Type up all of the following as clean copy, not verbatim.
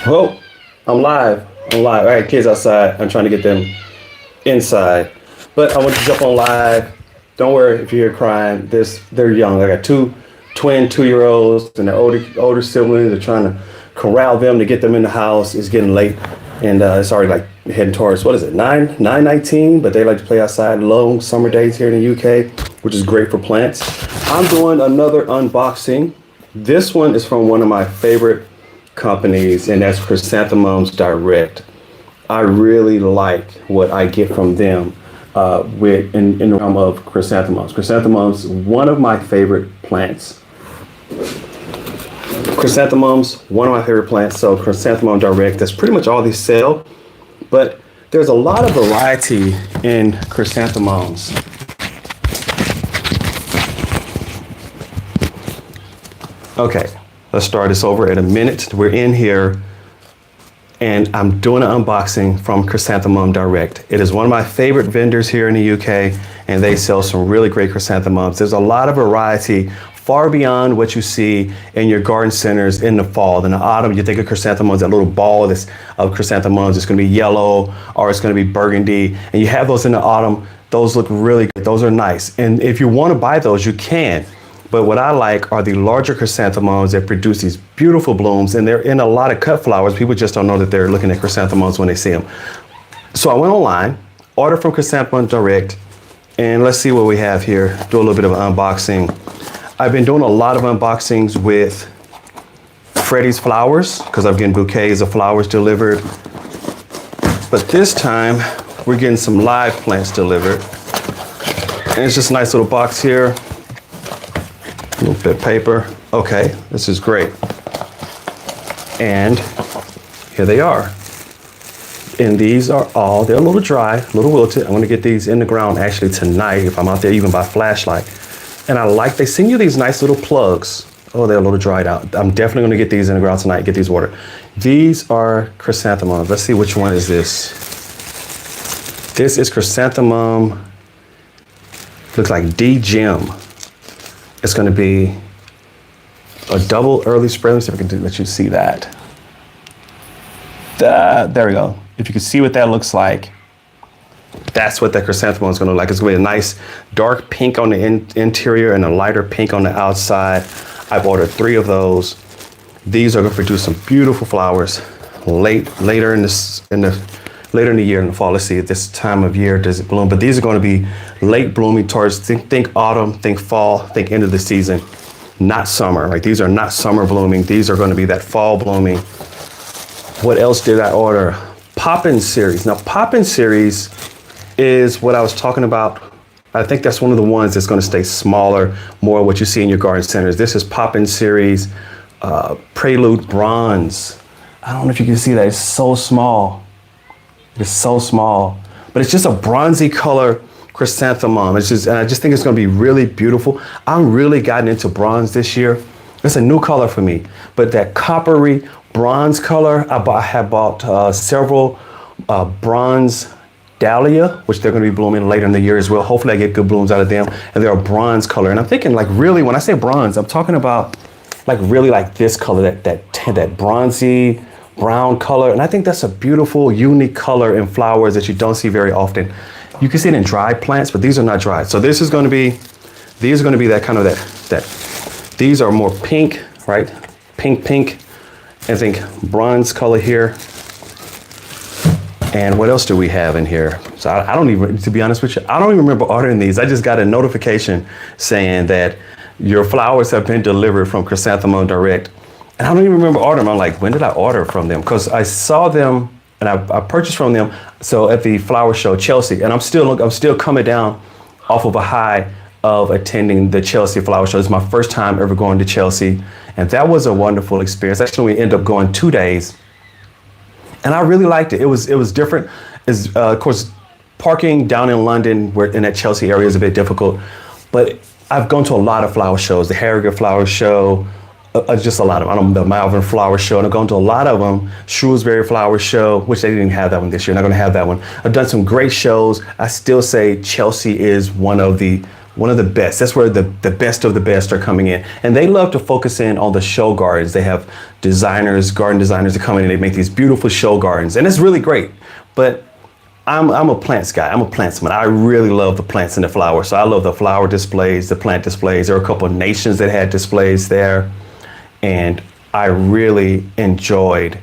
Oh, I'm live. I'm live. I got kids outside. I'm trying to get them inside. But I want to jump on live. Don't worry if you hear crying. They're young. I got two twin 2-year-olds and their older siblings. They're trying to corral them to get them in the house. It's getting late. And it's already like heading towards, what is it, 9:19? But they like to play outside long summer days here in the UK, which is great for plants. I'm doing another unboxing. This one is from one of my favorite companies, and that's Chrysanthemum Direct. I really like what I get from them in the realm of chrysanthemums. Chrysanthemums, one of my favorite plants. Chrysanthemums, one of my favorite plants. So Chrysanthemum Direct, that's pretty much all they sell. But there's a lot of variety in chrysanthemums. Okay, let's start this over in a minute. We're in here and I'm doing an unboxing from Chrysanthemum Direct. It is one of my favorite vendors here in the UK, and they sell some really great chrysanthemums. There's a lot of variety, far beyond what you see in your garden centers in the fall. In the autumn, you think of chrysanthemums, that little ball of chrysanthemums. It's gonna be yellow or it's gonna be burgundy. And you have those in the autumn. Those look really good. Those are nice. And if you wanna buy those, you can. But what I like are the larger chrysanthemums that produce these beautiful blooms, and they're in a lot of cut flowers. People just don't know that they're looking at chrysanthemums when they see them. So I went online, ordered from Chrysanthemum Direct, and let's see what we have here. Do a little bit of an unboxing. I've been doing a lot of unboxings with Freddie's Flowers because I'm getting bouquets of flowers delivered. But this time we're getting some live plants delivered. And it's just a nice little box here. A little bit of paper. Okay, this is great. And here they are. And these are all, they're a little dry, a little wilted. I'm gonna get these in the ground actually tonight if I'm out there even by flashlight. And they send you these nice little plugs. Oh, they're a little dried out. I'm definitely gonna get these in the ground tonight, get these watered. These are chrysanthemums. Let's see which one is this. This is chrysanthemum, looks like D Gem. It's gonna be a double early spray. Let me see if I can let you see that. There we go. If you can see what that looks like, that's what that chrysanthemum is gonna look like. It's gonna be a nice dark pink on the interior and a lighter pink on the outside. I've ordered 3 of those. These are gonna produce some beautiful flowers later in the year, in the fall. Let's see, at this time of year does it bloom? But these are going to be late blooming towards think autumn, think fall, think end of the season, not summer. Like these are not summer blooming. These are going to be that fall blooming. What else did I order? Poppin' series. Now Poppin' series is what I was talking about. I think that's one of the ones that's going to stay smaller, more what you see in your garden centers. This is Poppin' series, Prelude Bronze. I don't know if you can see that. It's so small. It's so small, but it's just a bronzy color chrysanthemum. And I just think it's going to be really beautiful. I'm really gotten into bronze this year. It's a new color for me, but that coppery bronze color, I have bought several bronze dahlia, which they're going to be blooming later in the year as well. Hopefully I get good blooms out of them. And they're a bronze color. And I'm thinking like really, when I say bronze, I'm talking about like really like this color, that bronzy, brown color. And I think that's a beautiful, unique color in flowers that you don't see very often. You can see it in dried plants, but these are not dried. So these are going to be that kind of that these are more pink, right? Pink. I think bronze color here. And what else do we have in here? So I don't even, to be honest with you, I don't even remember ordering these. I just got a notification saying that your flowers have been delivered from Chrysanthemum Direct. And I don't even remember ordering them. I'm like, when did I order from them? Because I saw them and I purchased from them. So at the flower show, Chelsea, and I'm still coming down off of a high of attending the Chelsea flower show. It's my first time ever going to Chelsea. And that was a wonderful experience. Actually, we ended up going 2 days. And I really liked it. It was different. Of course, parking down in London, where in that Chelsea area is a bit difficult. But I've gone to a lot of flower shows, the Harrogate Flower Show, just a lot of them. The Malvern Flower Show, and I've gone to a lot of them. Shrewsbury Flower Show, which they didn't have that one this year. Not going to have that one. I've done some great shows. I still say Chelsea is one of the One of the best. That's where the best of the best are coming in. And they love to focus in on the show gardens. They have designers, garden designers that come in and they make these beautiful show gardens. And it's really great. But I'm a plants guy. I'm a plantsman. I really love the plants and the flowers. So I love the flower displays, the plant displays. There were a couple of nations that had displays there. And I really enjoyed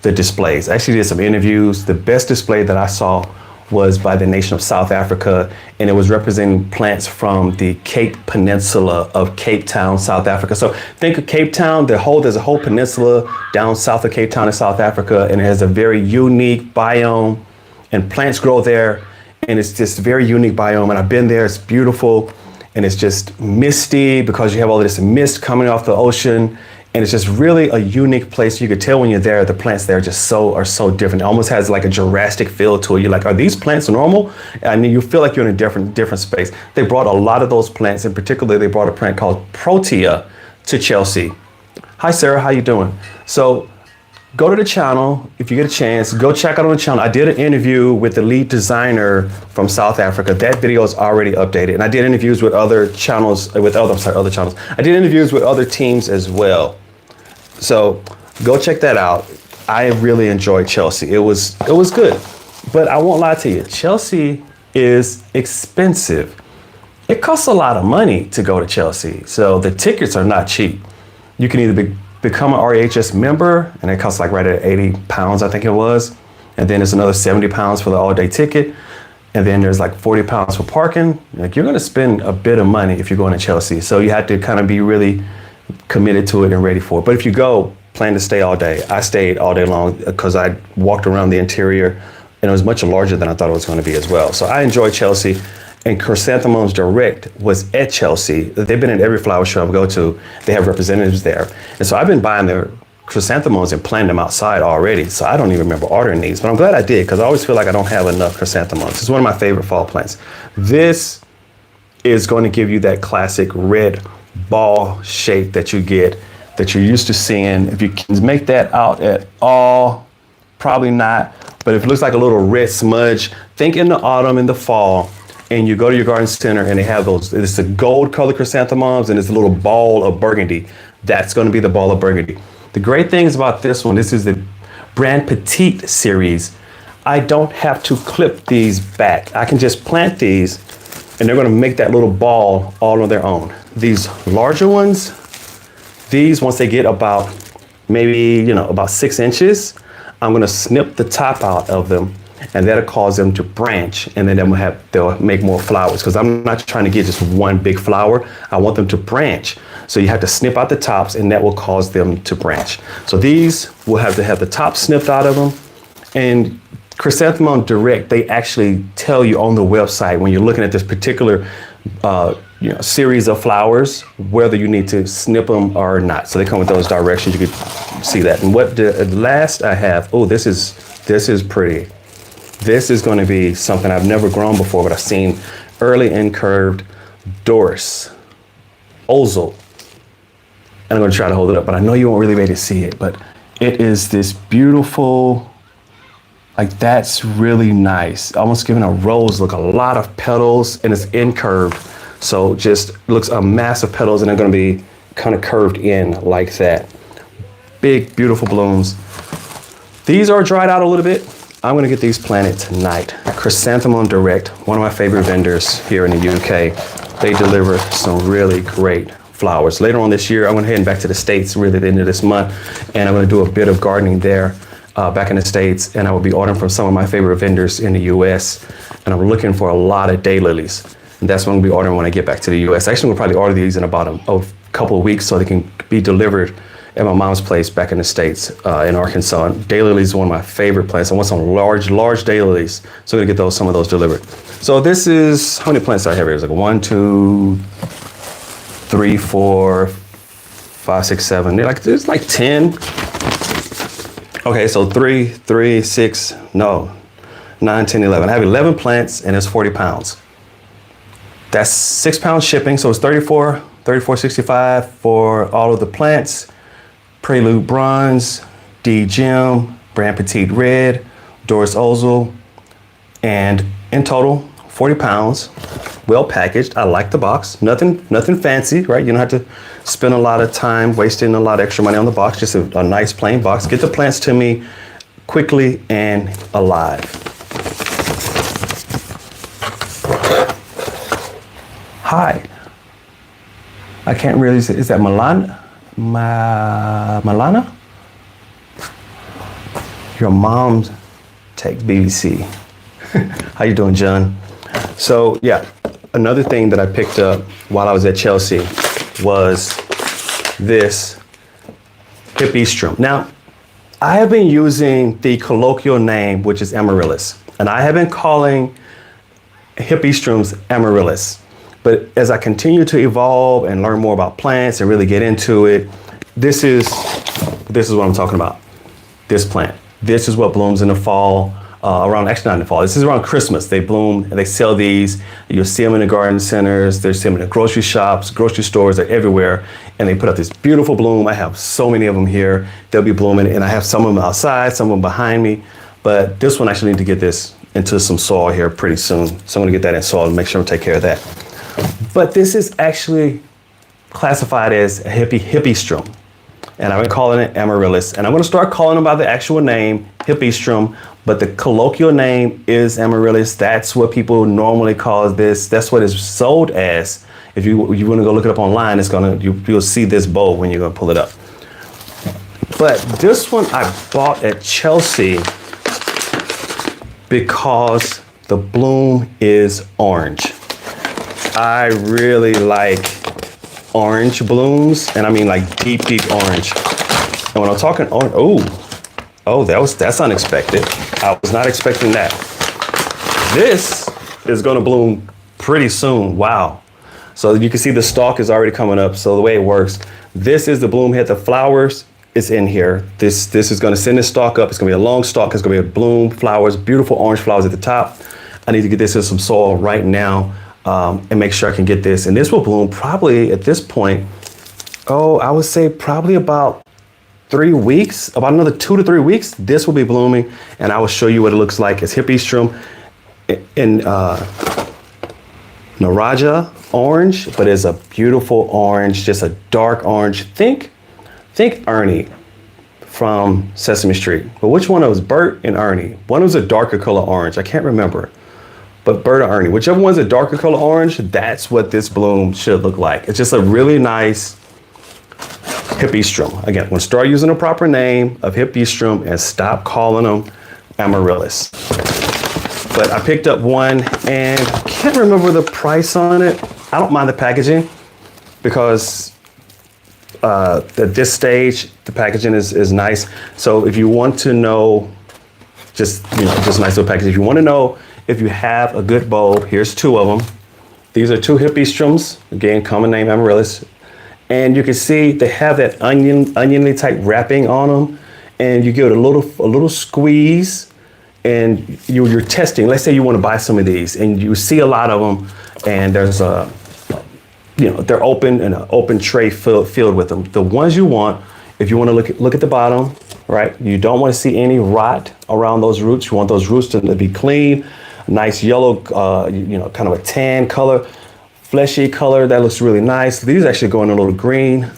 the displays. I actually did some interviews. The best display that I saw was by the nation of South Africa, and it was representing plants from the Cape Peninsula of Cape Town, South Africa. So think of Cape Town, there's a whole peninsula down south of Cape Town in South Africa, and it has a very unique biome, and plants grow there, and it's just a very unique biome, and I've been there, it's beautiful, and it's just misty because you have all this mist coming off the ocean. And it's just really a unique place. You could tell when you're there, the plants there are so different. It almost has like a Jurassic feel to it. You're like, are these plants normal? And you feel like you're in a different space. They brought a lot of those plants. In particular, they brought a plant called Protea to Chelsea. Hi, Sarah, how you doing? So go to the channel. If you get a chance, go check out on the channel. I did an interview with the lead designer from South Africa. That video is already updated. And I did interviews with other channels, other channels. I did interviews with other teams as well. So go check that out. I really enjoyed Chelsea. It was good, but I won't lie to you. Chelsea is expensive. It costs a lot of money to go to Chelsea. So the tickets are not cheap. You can either become an REHS member, and it costs like right at 80 pounds, I think it was. And then there's another 70 pounds for the all day ticket. And then there's like 40 pounds for parking. Like, you're gonna spend a bit of money if you're going to Chelsea. So you have to kind of be really committed to it and ready for it. But if you go, plan to stay all day. I stayed all day long because I walked around the interior, and it was much larger than I thought it was going to be as well. So I enjoyed Chelsea, and Chrysanthemum Direct was at Chelsea. They've been at every flower show I go to. They have representatives there. And so I've been buying their chrysanthemums and planting them outside already. So I don't even remember ordering these, but I'm glad I did because I always feel like I don't have enough chrysanthemums. It's one of my favorite fall plants. This is going to give you that classic red ball shape that you get, that you're used to seeing. If you can make that out at all, probably not, but if it looks like a little red smudge, think in the autumn, in the fall, and you go to your garden center and they have those, it's the gold colored chrysanthemums and it's a little ball of burgundy. That's going to be the ball of burgundy. The great things about this one, this is the Brand Petite series. I don't have to clip these back. I can just plant these and they're going to make that little ball all on their own. These larger ones, these, once they get about maybe, about 6 inches, I'm going to snip the top out of them, and that'll cause them to branch, and then they'll make more flowers, because I'm not trying to get just one big flower. I want them to branch. So you have to snip out the tops, and that will cause them to branch. So these will have to have the top snipped out of them. And Chrysanthemum Direct, they actually tell you on the website when you're looking at this particular series of flowers, whether you need to snip them or not. So they come with those directions. You can see that. And what the last I have, this is pretty. This is going to be something I've never grown before, but I've seen early incurved Doris Ozel. And I'm going to try to hold it up, but I know you won't really be able to see it, but it is this beautiful, like, that's really nice. Almost giving a rose look, a lot of petals, and it's incurved. So just looks a massive petals, and they're going to be kind of curved in like that. Big, beautiful blooms. These are dried out a little bit. I'm going to get these planted tonight. Chrysanthemum Direct, one of my favorite vendors here in the UK. They deliver some really great flowers. Later on this year, I'm going to head back to the States really at the end of this month, and I'm going to do a bit of gardening there back in the States, and I will be ordering from some of my favorite vendors in the US, and I'm looking for a lot of daylilies. And that's what I'm going to be ordering when I get back to the US. Actually, we'll probably order these in about a couple of weeks so they can be delivered at my mom's place back in the States in Arkansas. And daylilies is one of my favorite plants. I want some large daylilies. So I'm going to get some of those delivered. So this is, how many plants do I have here? It's like 1, 2, 3, 4, 5, 6, 7. There's like 10. Okay, so 3, 6, 9, 10, 11. I have 11 plants and it's 40 pounds. That's 6 pounds shipping, so it's $34.65 for all of the plants. Prelude Bronze, D Gem, Brand Petite Red, Doris Ozel, and in total 40 pounds, well packaged. I like the box. Nothing fancy, right? You don't have to spend a lot of time wasting a lot of extra money on the box. Just a nice plain box. Get the plants to me quickly and alive. Hi. I can't really say, is that Milana? Milana? Your mom takes BBC. How you doing, John? So yeah, another thing that I picked up while I was at Chelsea was this Hippeastrum. Now, I have been using the colloquial name, which is Amaryllis, and I have been calling Hippeastrums Amaryllis. But as I continue to evolve and learn more about plants and really get into it, this is what I'm talking about. This plant. This is what blooms in the fall, actually not in the fall. This is around Christmas. They bloom and they sell these. You'll see them in the garden centers. They see them in the grocery shops, grocery stores. They're everywhere. And they put up this beautiful bloom. I have so many of them here. They'll be blooming, and I have some of them outside, some of them behind me. But this one, I actually need to get this into some soil here pretty soon. So I'm gonna get that in soil and make sure I take care of that. But this is actually classified as a Hippeastrum. And I've been calling it Amaryllis. And I'm gonna start calling them by the actual name, Hippeastrum, but the colloquial name is Amaryllis. That's what people normally call this. That's what it's sold as. If you wanna go look it up online, you'll see this bulb when you're gonna pull it up. But this one I bought at Chelsea because the bloom is orange. I really like orange blooms, and I mean like deep orange. And when I'm talking orange, that's unexpected. I was not expecting that. This is gonna bloom pretty soon. Wow. So you can see the stalk is already coming up. So the way it works, this is the bloom head. The flowers is in here. This is gonna send this stalk up. It's gonna be a long stalk. It's gonna be a bloom, flowers, beautiful orange flowers at the top. I need to get this in some soil right now. And make sure I can get this. And this will bloom probably at this point, I would say probably about 3 weeks, about another 2 to 3 weeks, this will be blooming. And I will show you what it looks like. It's Hippeastrum in Naraja orange, but it's a beautiful orange, just a dark orange. Think Ernie from Sesame Street. But which one was Bert and Ernie? One was a darker color orange. I can't remember. But Bert or Ernie, whichever one's a darker color orange, that's what this bloom should look like. It's just a really nice Hippeastrum. Again, I'm gonna start using the proper name of Hippeastrum and stop calling them Amaryllis. But I picked up one and I can't remember the price on it. I don't mind the packaging because at this stage, the packaging is nice. So if you want to know, just nice little package. If you want to know if you have a good bulb, here's 2 of them. These are 2 Hippeastrums, again, common name Amaryllis. And you can see they have that oniony type wrapping on them. And you give it a little squeeze, and you're testing. Let's say you want to buy some of these, and you see a lot of them, and there's they're open and an open tray filled with them. The ones you want, if you want to look at the bottom, right? You don't want to see any rot around those roots. You want those roots to be clean. Nice yellow, kind of a tan color, fleshy color. That looks really nice. These actually go in a little green,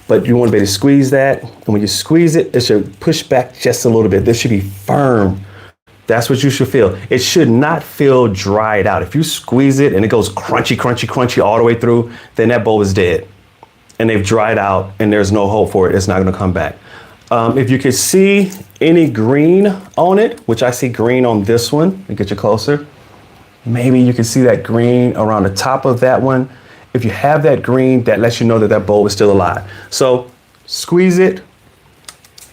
but you want to be able to squeeze that. And when you squeeze it, it should push back just a little bit. This should be firm. That's what you should feel. It should not feel dried out. If you squeeze it and it goes crunchy all the way through, then that bulb is dead. And they've dried out and there's no hope for it. It's not going to come back. If you can see any green on it, which I see green on this one, let me get you closer. Maybe you can see that green around the top of that one. If you have that green, that lets you know that that bulb is still alive. So squeeze it,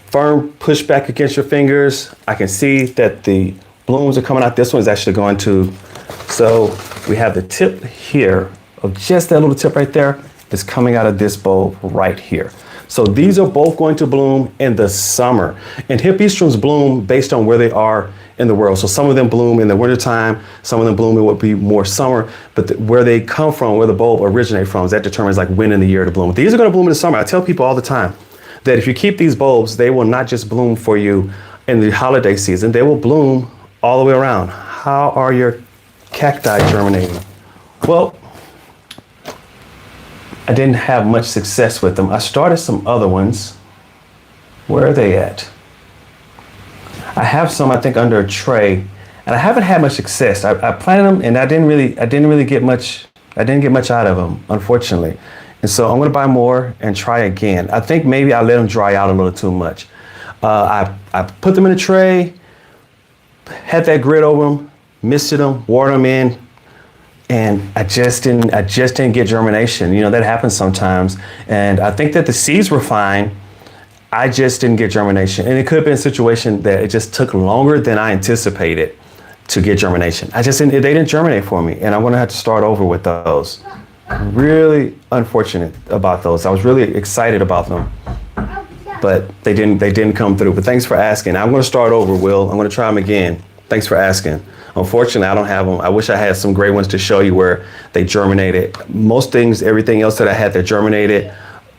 firm, push back against your fingers. I can see that the blooms are coming out. This one's actually going to, so we have the tip here of just that little tip right there is coming out of this bulb right here. So these are both going to bloom in the summer. And Hippeastrums bloom based on where they are in the world. So some of them bloom in the wintertime, some of them bloom in what would be more summer, but where they come from, where the bulb originates from, that determines like when in the year to bloom. These are going to bloom in the summer. I tell people all the time that if you keep these bulbs, they will not just bloom for you in the holiday season, they will bloom all the way around. How are your cacti germinating? Well, I didn't have much success with them. I started some other ones. Where are they at? I have some, I think, under a tray, and I haven't had much success. I planted them, and I didn't really get much. I didn't get much out of them, unfortunately. And so I'm going to buy more and try again. I think maybe I let them dry out a little too much. I put them in a tray, had that grid over them, misted them, watered them in, and I just didn't get germination. You know, that happens sometimes. And I think that the seeds were fine. I just didn't get germination. And it could have been a situation that it just took longer than I anticipated to get germination. They didn't germinate for me, and I'm gonna have to start over with those. Really unfortunate about those. I was really excited about them, but they didn't come through. But thanks for asking. I'm gonna start over, Will. I'm gonna try them again. Thanks for asking. Unfortunately, I don't have them. I wish I had some great ones to show you where they germinated. Most things, everything else that I had that germinated,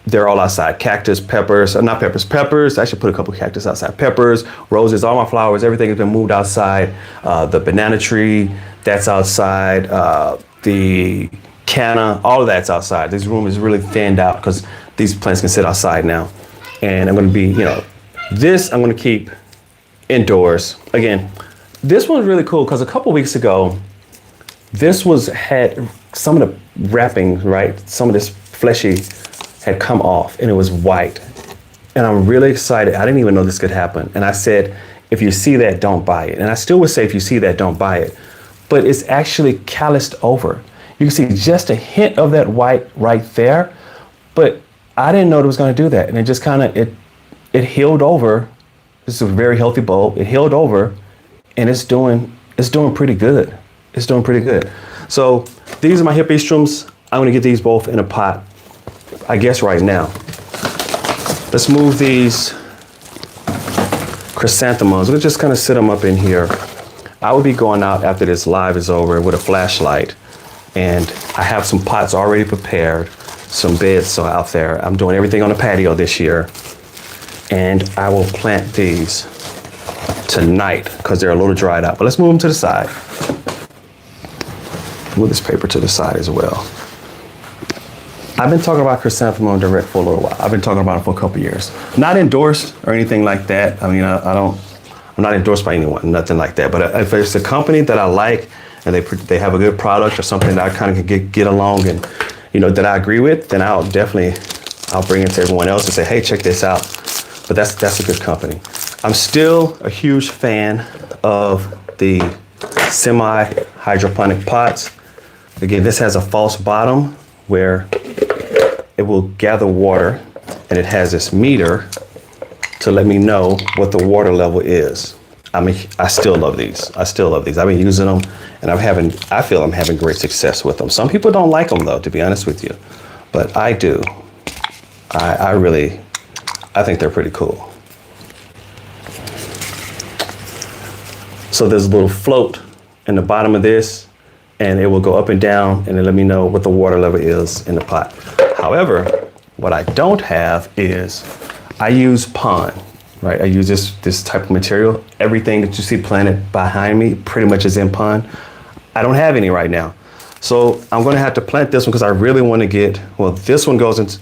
they're all outside. Cactus, peppers, not peppers, peppers. I should put a couple of cactus outside. Peppers, roses, all my flowers, everything has been moved outside. The banana tree, that's outside. The canna, all of that's outside. This room is really thinned out because these plants can sit outside now. And I'm gonna be, this I'm gonna keep indoors. Again, this one's really cool because a couple weeks ago, this had some of the wrapping, right? Some of this fleshy had come off and it was white. And I'm really excited. I didn't even know this could happen. And I said, if you see that, don't buy it. And I still would say, if you see that, don't buy it. But it's actually calloused over. You can see just a hint of that white right there. But I didn't know it was going to do that. And it just kind of, it healed over. This is a very healthy bulb. It healed over and it's doing pretty good. It's doing pretty good. So these are my Hippeastrums. I'm going to get these both in a pot, I guess right now. Let's move these chrysanthemums. We'll just kind of sit them up in here. I will be going out after this live is over with a flashlight. And I have some pots already prepared, some beds out there. I'm doing everything on the patio this year. And I will plant these tonight because they're a little dried out. But let's move them to the side. Move this paper to the side as well. I've been talking about Chrysanthemum Direct for a little while. I've been talking about it for a couple years. Not endorsed or anything like that. I mean, I'm not endorsed by anyone, nothing like that. But if it's a company that I like and they have a good product or something that I kind of can get along and, that I agree with, then I'll bring it to everyone else and say, hey, check this out. But that's a good company. I'm still a huge fan of the semi-hydroponic pots. Again, this has a false bottom where it will gather water, and it has this meter to let me know what the water level is. I still love these. I've been using them, and I feel I'm having great success with them. Some people don't like them though, to be honest with you, but I do. I think they're pretty cool. So there's a little float in the bottom of this, and it will go up and down, and it'll let me know what the water level is in the pot. However, what I don't have is, I use pond, right? I use this type of material. Everything that you see planted behind me pretty much is in pond. I don't have any right now. So I'm gonna have to plant this one because I really wanna this one goes into,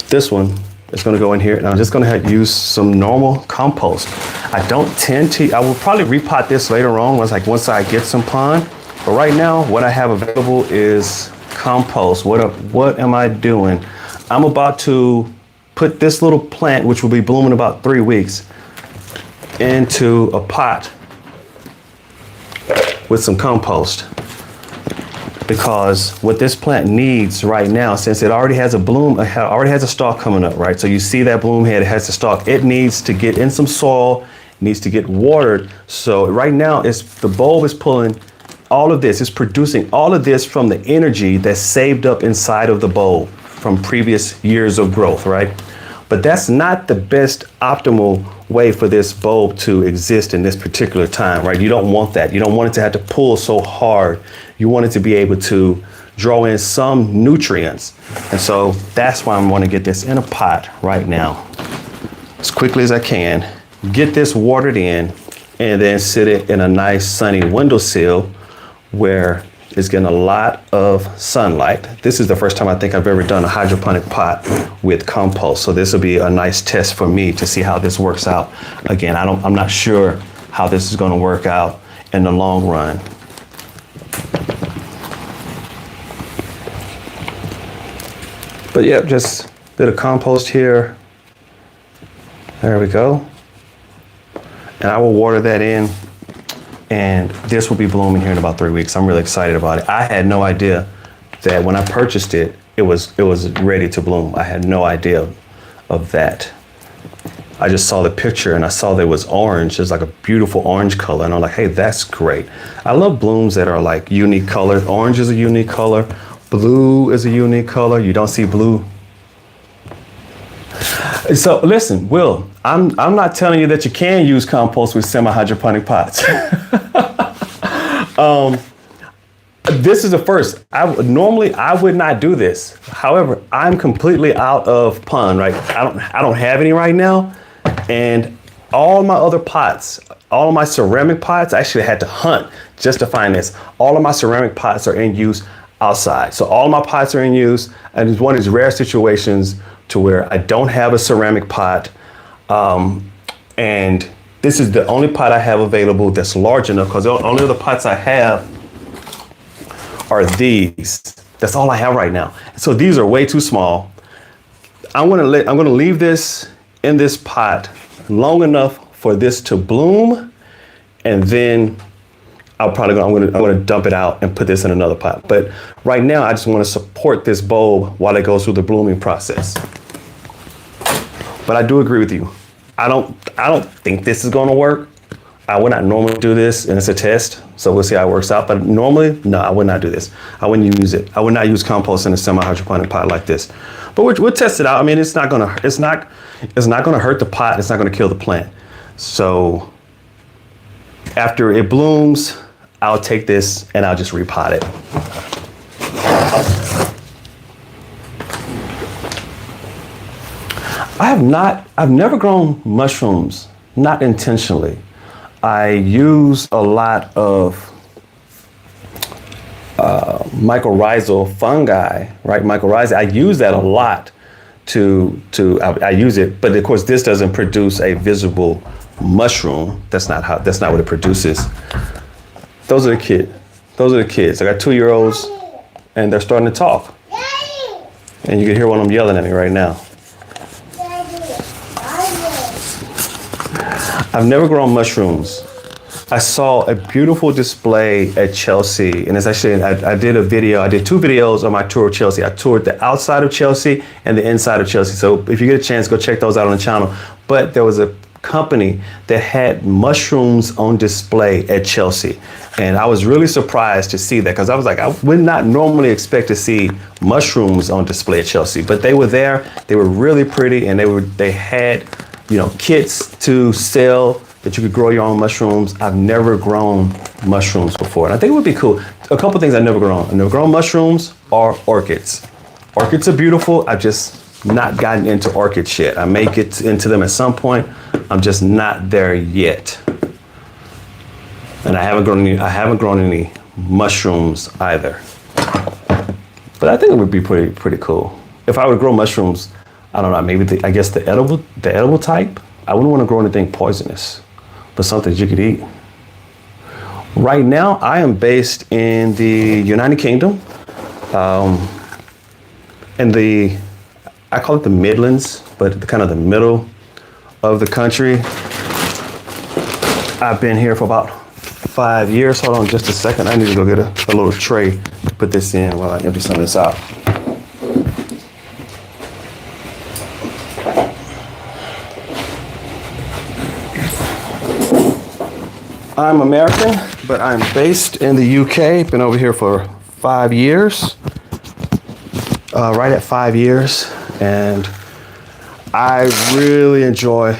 this one is gonna go in here, and I'm just gonna use some normal compost. I will probably repot this later on once I get some pond. But right now, what I have available is compost. What am I doing? I'm about to put this little plant, which will be blooming in about 3 weeks, into a pot with some compost. Because what this plant needs right now, since it already has a bloom, already has a stalk coming up, right? So you see that bloom head, it has a stalk. It needs to get in some soil, needs to get watered. So right now, the bulb is pulling all of this, it's producing all of this from the energy that's saved up inside of the bulb from previous years of growth, right? But that's not the best optimal way for this bulb to exist in this particular time, right? You don't want that. You don't want it to have to pull so hard. You want it to be able to draw in some nutrients. And so that's why I want to get this in a pot right now, as quickly as I can, get this watered in, and then sit it in a nice sunny windowsill where it's getting a lot of sunlight. This is the first time I think I've ever done a hydroponic pot with compost. So this will be a nice test for me to see how this works out. Again, I'm not sure how this is going to work out in the long run. But yeah, just a bit of compost here. There we go. And I will water that in, and this will be blooming here in about 3 weeks. I'm really excited about it. I had no idea that when I purchased it, it was ready to bloom. I had no idea of that. I just saw the picture and I saw that it was orange. It's like a beautiful orange color. And I'm like, hey, that's great. I love blooms that are like unique colors. Orange is a unique color. Blue is a unique color. You don't see blue. So listen, Will, I'm not telling you that you can use compost with semi-hydroponic pots. This is the first. Normally I would not do this. However, I'm completely out of pond, right? I don't have any right now. And all my other pots, all of my ceramic pots, I actually had to hunt just to find this. All of my ceramic pots are in use outside. So all my pots are in use, and it's one of these rare situations to where I don't have a ceramic pot. And this is the only pot I have available that's large enough, because the only other pots I have are these. That's all I have right now. So these are way too small. I'm gonna leave this in this pot long enough for this to bloom, and then I'm gonna dump it out and put this in another pot. But right now, I just want to support this bulb while it goes through the blooming process. But I do agree with you. I don't think this is gonna work. I would not normally do this, and it's a test, so we'll see how it works out. But normally, no, I would not do this. I wouldn't use it. I would not use compost in a semi-hydroponic pot like this. But we'll test it out. I mean, it's not gonna hurt the pot. It's not gonna kill the plant. So after it blooms, I'll take this and I'll just repot it. I've never grown mushrooms, not intentionally. I use a lot of mycorrhizal fungi, right? Mycorrhizal, I use that a lot I use it, but of course this doesn't produce a visible mushroom. That's not what it produces. Those are the kids. I got 2-year-olds and they're starting to talk. And you can hear one of them yelling at me right now. I've never grown mushrooms. I saw a beautiful display at Chelsea, and it's actually, I did 2 videos on my tour of Chelsea. I toured the outside of Chelsea and the inside of Chelsea. So if you get a chance, go check those out on the channel. But there was a company that had mushrooms on display at Chelsea. And I was really surprised to see that, because I was like, I would not normally expect to see mushrooms on display at Chelsea, but they were there. They were really pretty, and they had, kits to sell that you could grow your own mushrooms. I've never grown mushrooms before, and I think it would be cool. A couple things I've never grown mushrooms or orchids. Orchids are beautiful. I've just not gotten into orchids yet. I may get into them at some point. I'm just not there yet. And I haven't grown any mushrooms either. But I think it would be pretty cool. If I would grow mushrooms, I don't know, maybe the edible type. I wouldn't want to grow anything poisonous, but something you could eat. Right now, I am based in the United Kingdom, I call it the Midlands, but kind of the middle of the country. I've been here for about 5 years. Hold on just a second. I need to go get a little tray to put this in while I empty some of this out. I'm American, but I'm based in the UK. Been over here for 5 years, right at 5 years. And I really enjoy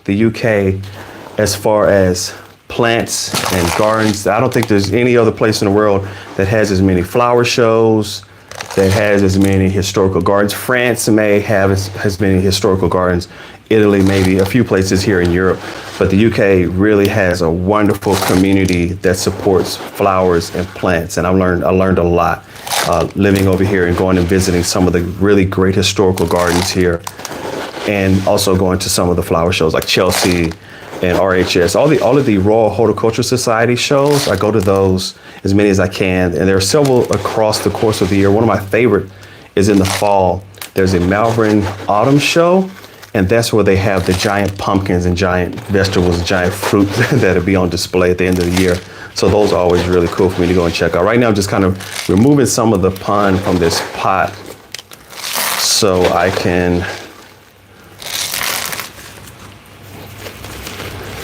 the UK as far as plants and gardens. I don't think there's any other place in the world that has as many flower shows, that has as many historical gardens. France may have as many historical gardens. Italy, maybe a few places here in Europe. But the UK really has a wonderful community that supports flowers and plants. And I learned a lot living over here and going and visiting some of the really great historical gardens here, and also going to some of the flower shows like Chelsea and RHS, all of the Royal Horticultural Society shows. I go to those as many as I can, and there are several across the course of the year. One of my favorite is in the fall. There's a Malvern Autumn Show, and that's where they have the giant pumpkins and giant vegetables and giant fruit that'll be on display at the end of the year. So those are always really cool for me to go and check out. Right now, I'm just kind of removing some of the pun from this pot so I can.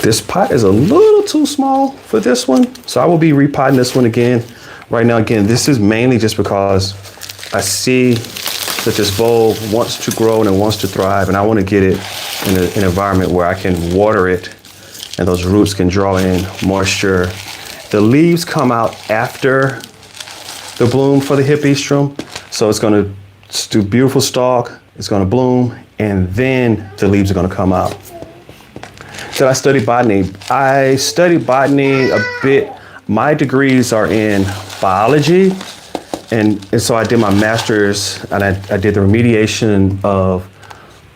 This pot is a little too small for this one, so I will be repotting this one again. Right now, again, this is mainly just because I see that this bulb wants to grow and it wants to thrive, and I want to get it in an environment where I can water it and those roots can draw in moisture. The leaves come out after the bloom for the Hippeastrum, so it's going to do beautiful stalk, it's going to bloom, and then the leaves are going to come out. Did I study botany? I studied botany a bit. My degrees are in biology, and so I did my master's, and I did the remediation of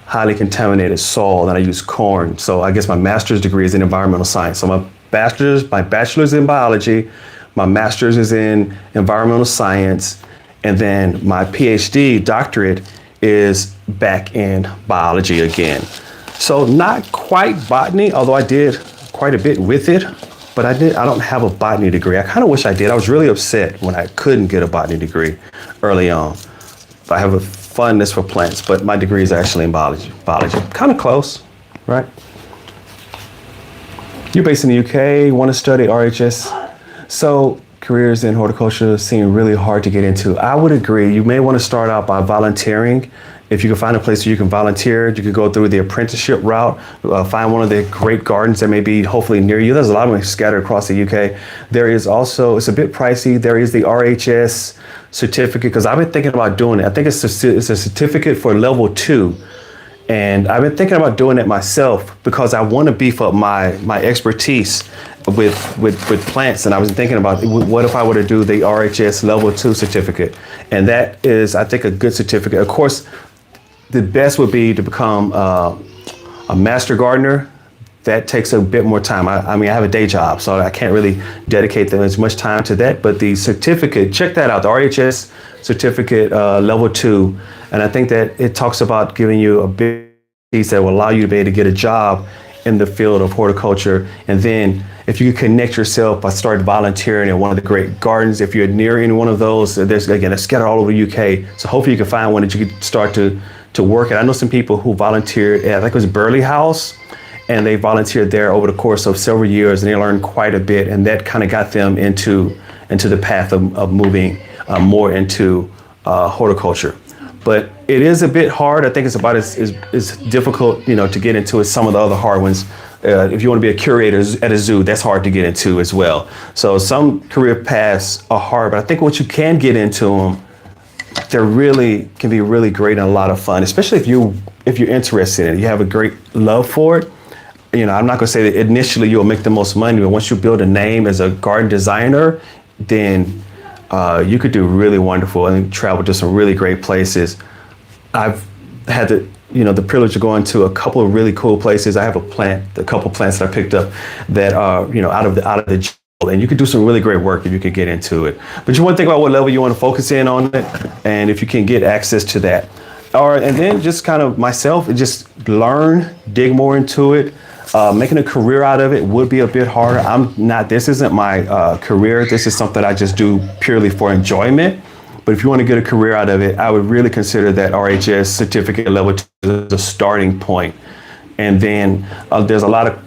highly contaminated soil, and I used corn. So I guess my master's degree is in environmental science. So my bachelor's in biology, my master's is in environmental science, and then my PhD doctorate is back in biology again. So not quite botany, although I did quite a bit with it, but I don't have a botany degree. I kind of wish I did. I was really upset when I couldn't get a botany degree early on. I have a fondness for plants, but my degree is actually in biology. Kind of close, right? You're based in the UK, want to study RHS. So careers in horticulture seem really hard to get into. I would agree. You may want to start out by volunteering. If you can find a place where you can volunteer, you can go through the apprenticeship route, find one of the great gardens that may be hopefully near you. There's a lot of them scattered across the UK. There is also, it's a bit pricey, there is the RHS certificate, because I've been thinking about doing it. I think it's a certificate for level 2. And I've been thinking about doing it myself because I want to beef up my expertise with plants. And I was thinking about what if I were to do the RHS level 2 certificate. And that is, I think, a good certificate. Of course, the best would be to become a master gardener. That takes a bit more time. I mean, I have a day job, so I can't really dedicate as much time to that. But the certificate, check that out, the RHS certificate level 2. And I think that it talks about giving you a big piece that will allow you to be able to get a job in the field of horticulture. And then if you connect yourself by starting volunteering in one of the great gardens, if you're near any one of those, there's, again, it's scattered all over the UK. So hopefully you can find one that you can start to work at. I know some people who volunteered at, I think it was Burley House, and they volunteered there over the course of several years, and they learned quite a bit, and that kind of got them into the path of moving more into horticulture. But it is a bit hard. I think it's about as difficult, to get into as some of the other hard ones. If you want to be a curator at a zoo, that's hard to get into as well. So some career paths are hard, but I think once you can get into them, they're really can be really great and a lot of fun, especially if you're interested in it. You have a great love for it. I'm not going to say that initially you'll make the most money, but once you build a name as a garden designer, then you could do really wonderful and travel to some really great places. I've had the privilege of going to a couple of really cool places. I have a couple plants that I picked up that are, out of the jungle, and you could do some really great work if you could get into it. But you want to think about what level you want to focus in on it, and if you can get access to that. And then just kind of myself, just learn, dig more into it. Making a career out of it would be a bit harder. This isn't my career. This is something I just do purely for enjoyment. But if you want to get a career out of it, I would really consider that RHS certificate level 2 as a starting point. And then there's a lot of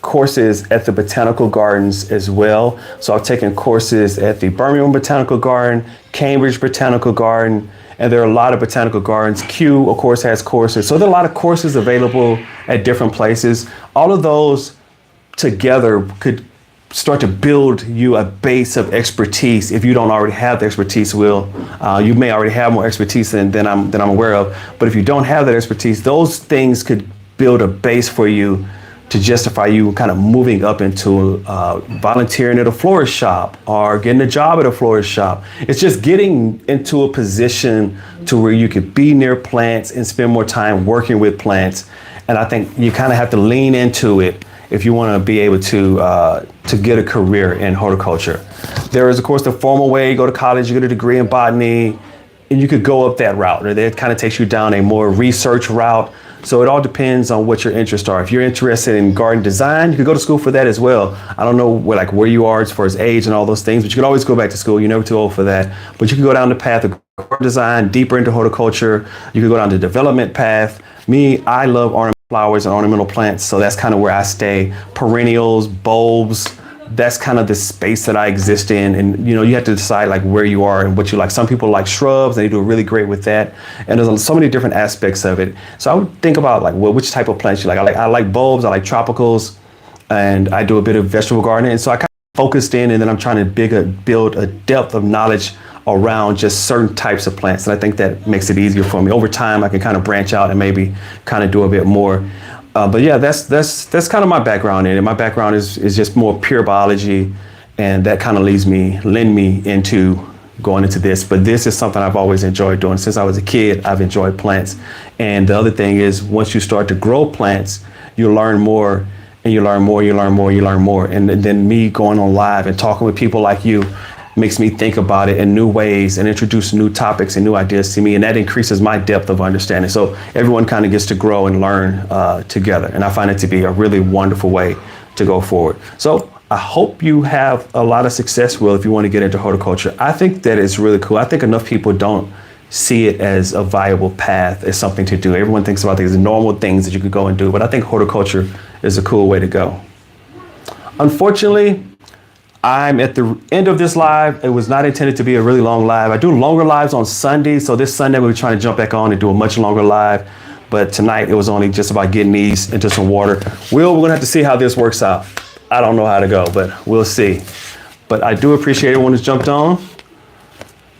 courses at the botanical gardens as well. So I've taken courses at the Birmingham Botanical Garden, Cambridge Botanical Garden, and there are a lot of botanical gardens. Kew, of course, has courses. So there are a lot of courses available at different places. All of those together could start to build you a base of expertise. If you don't already have the expertise, you may already have more expertise than I'm aware of. But if you don't have that expertise, those things could build a base for you to justify you kind of moving up into volunteering at a florist shop or getting a job at a florist shop. It's just getting into a position to where you could be near plants and spend more time working with plants. And I think you kind of have to lean into it if you want to be able to get a career in horticulture. There is, of course, the formal way. You go to college, you get a degree in botany, and you could go up that route. Or that kind of takes you down a more research route. So it all depends on what your interests are. If you're interested in garden design, you could go to school for that as well. I don't know where you are as far as age and all those things, but you can always go back to school. You're never too old for that. But you can go down the path of garden design, deeper into horticulture. You can go down the development path. Me, I love ornamental flowers and ornamental plants. So that's kind of where I stay. Perennials, bulbs. That's kind of the space that I exist in. And, you have to decide like where you are and what you like. Some people like shrubs, and they do really great with that. And there's so many different aspects of it. So I would think about like, well, which type of plants you like. I like bulbs, I like tropicals, and I do a bit of vegetable gardening. And so I kind of focused in, and then I'm trying to build a depth of knowledge around just certain types of plants. And I think that makes it easier for me. Over time, I can kind of branch out and maybe kind of do a bit more. But yeah, that's kind of my background in it. My background is just more pure biology, and that kind of lend me into going into this. But this is something I've always enjoyed doing. Since I was a kid, I've enjoyed plants. And the other thing is, once you start to grow plants, you learn more, and you learn more, you learn more, you learn more. And then me going on live and talking with people like you makes me think about it in new ways and introduce new topics and new ideas to me, and that increases my depth of understanding. So everyone kind of gets to grow and learn together, and I find it to be a really wonderful way to go forward. So I hope you have a lot of success, Will, if you want to get into horticulture. I think that it's really cool. I think enough people don't see it as a viable path, as something to do. Everyone thinks about these normal things that you could go and do, but I think horticulture is a cool way to go. Unfortunately, I'm at the end of this live. It was not intended to be a really long live. I do longer lives on Sunday. So this Sunday, we're trying to jump back on and do a much longer live. But tonight, it was only just about getting these into some water. We're going to have to see how this works out. I don't know how to go, but we'll see. But I do appreciate everyone who's jumped on.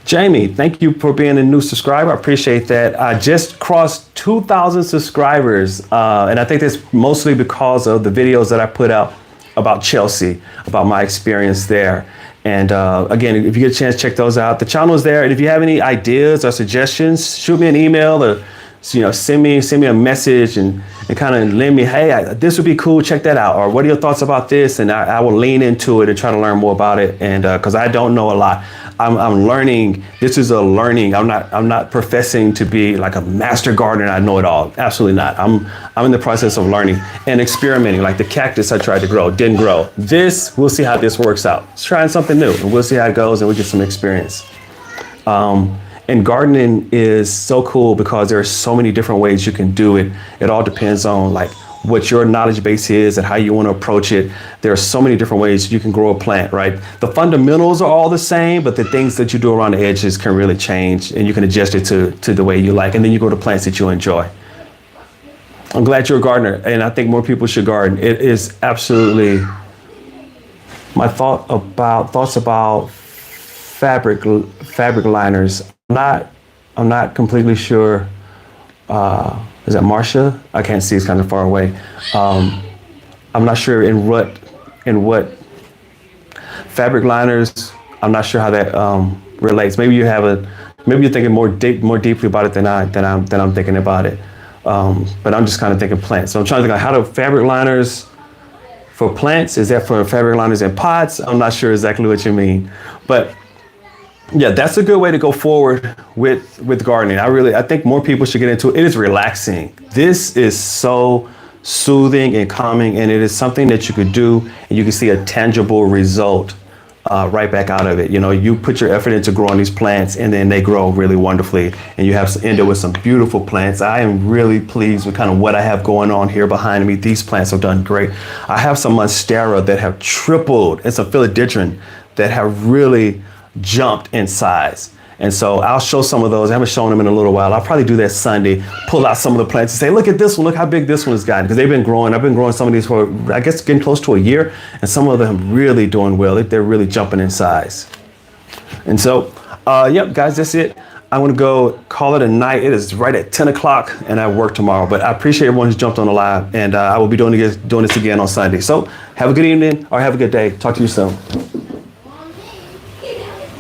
Jamie, thank you for being a new subscriber. I appreciate that. I just crossed 2,000 subscribers. And I think that's mostly because of the videos that I put out about Chelsea, about my experience there. And again, if you get a chance, check those out. The channel is there. And if you have any ideas or suggestions, shoot me an email or send me a message and kind of lend me, hey, this would be cool, check that out. Or what are your thoughts about this? And I will lean into it and try to learn more about it. And because I don't know a lot. I'm learning. This is a learning. I'm not professing to be like a master gardener. I know it all. Absolutely not. I'm in the process of learning and experimenting. Like the cactus I tried to grow, didn't grow. We'll see how this works out. It's trying something new, and we'll see how it goes, and we'll get some experience. And gardening is so cool because there are so many different ways you can do it. It all depends on like what your knowledge base is and how you want to approach it. There are so many different ways you can grow a plant, right? The fundamentals are all the same, but the things that you do around the edges can really change, and you can adjust it to the way you like. And then you go to plants that you enjoy. I'm glad you're a gardener, and I think more people should garden. It is absolutely my thoughts about fabric liners. I'm not completely sure. Is that Marcia? I can't see, it's kind of far away. I'm not sure in what fabric liners. I'm not sure how that relates. Maybe you're thinking more deeply about it than I'm thinking about it. But I'm just kind of thinking plants. So I'm trying to think like, how do fabric liners for plants? Is that for fabric liners in pots? I'm not sure exactly what you mean, but yeah, that's a good way to go forward with gardening. I think more people should get into it. It is relaxing. This is so soothing and calming, and it is something that you could do and you can see a tangible result right back out of it. You put your effort into growing these plants, and then they grow really wonderfully, and you end up with some beautiful plants. I am really pleased with kind of what I have going on here behind me. These plants have done great. I have some monstera that have tripled, and some philodendron that have really jumped in size. And so I'll show some of those. I haven't shown them in a little while. I'll probably do that Sunday, pull out some of the plants and say, look at this one, look how big this one has gotten. Because they've been growing. I've been growing some of these for, I guess, getting close to a year. And some of them really doing well. They're really jumping in size. And so, yep, guys, that's it. I'm going to go call it a night. It is right at 10 o'clock and I work tomorrow. But I appreciate everyone who's jumped on the live, and I will be doing this again on Sunday. So have a good evening or have a good day. Talk to you soon.